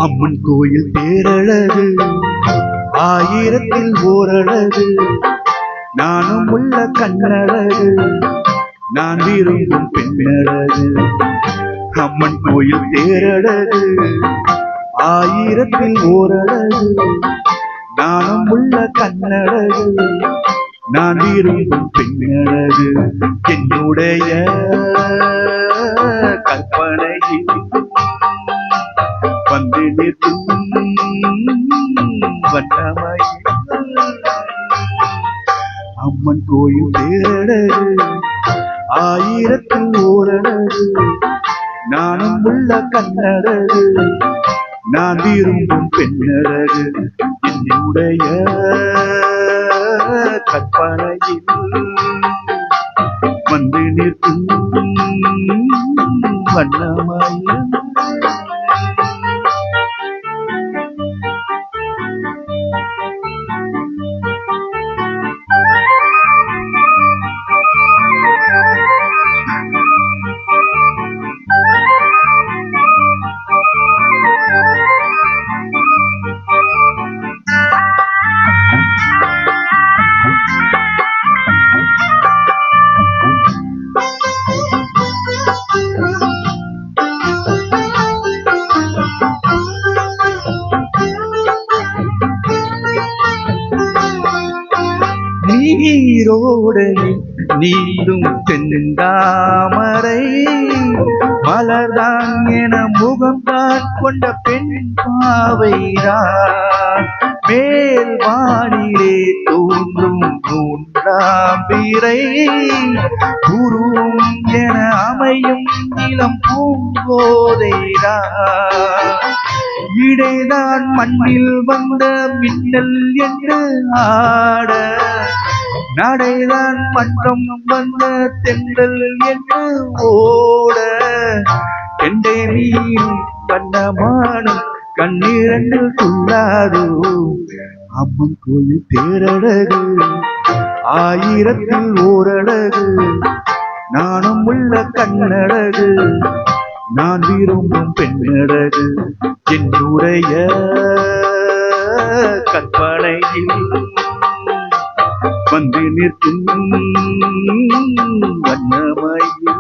அம்மன் கோயில் தேரழகு ஆயிரத்தில் ஓரழகு நானும் உள்ள கண்ணழகு நான் விரும்பும் பெண்ணழகு. அம்மன் கோயில் தேரழகு ஆயிரத்தில் ஓரழகு நானும் உள்ள கண்ணழகு நான் விரும்பும் பெண்ணழகு. என்னுடைய கற்பனையில் வந்து நிற்கும் வண்ணமாய் அம்மன் கோயில் தேரழகு ஆயிரத்தில் ஓரழகு நானும் உள்ள கண்ணழகு நான் விரும்பும் பெண்ணழகு. என்னுடைய கற்பனையில் வந்து நிற்கும் வண்ணமாய் நீரோடையில் நீடும் தென்தாமரை மலர்தான் என முகம்தான் கொண்ட பெண் பாவைதான் மேல் வானிலே தோன்றும் மூன்றாம் பிறை குருவும் என அமையும் இளம் பூங்கோதைதான் இடைதான் மண்ணில் வந்த மின்னல் என்று ஆட நடைதான் மன்றம் வந்த தென்றல் என்று ஓட எண்டே மீனும் கண்ணமானும் கண்ணீரண்டு துள்ளாதோ. அம்மன் கோயில் தேரழகு ஆயிரத்தில் ஓரழகு நானும் உள்ள கண்ணழகு நான் விரும்பும் பெண்ணழகு. என்னுடைய கற்பனையில் வந்து நிற்கும் வண்ணமயில்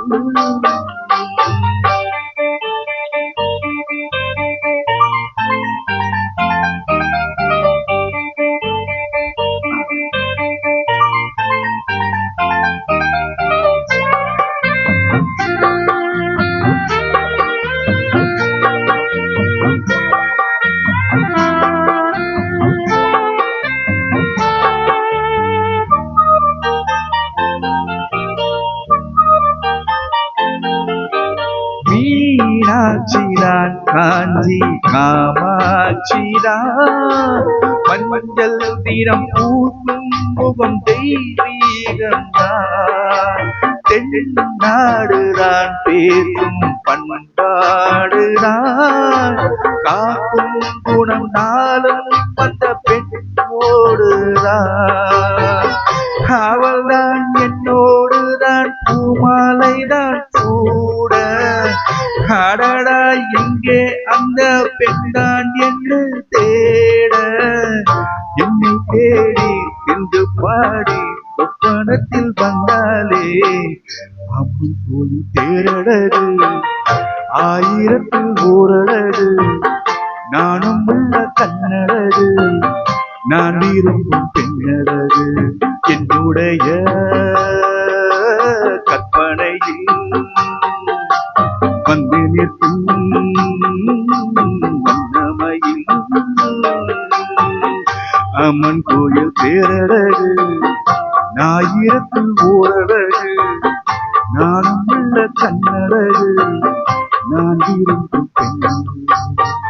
மீனாட்சிதான் காஞ்சி காமாட்சிதான் மஞ்சள் தீரம் பூக்கும் முகம் தெய்வீகம்தான் தென்னாடுதான் பேசும் பண்பாடுதான் காக்கும் குணம் நாளும் வந்த பெண்ணோடுதான் அவள்தான் என்னோடுதான் பூமாலைதான் கூட அடடா எங்கே அந்த பெண்தான் என்று தேட என்னை தேடி என்று பாடி சொப்பனத்தில் வந்தாலே அம்மன் கோயில் தேரழகு ஆயிரத்தில் ஓரழகு நானும் உள்ள கண்ணழகு நான் விரும்பும் பெண்ணழகு. என்னுடைய கற்பனையில் வந்து நிற்கும் வண்ணமயில் அம்மன் கோயில் தேரழகு ஆயிரத்தில் ஓரழகு நானும் உள்ள கண்ணழகு நான் விரும்பும் பெண்ணழகு.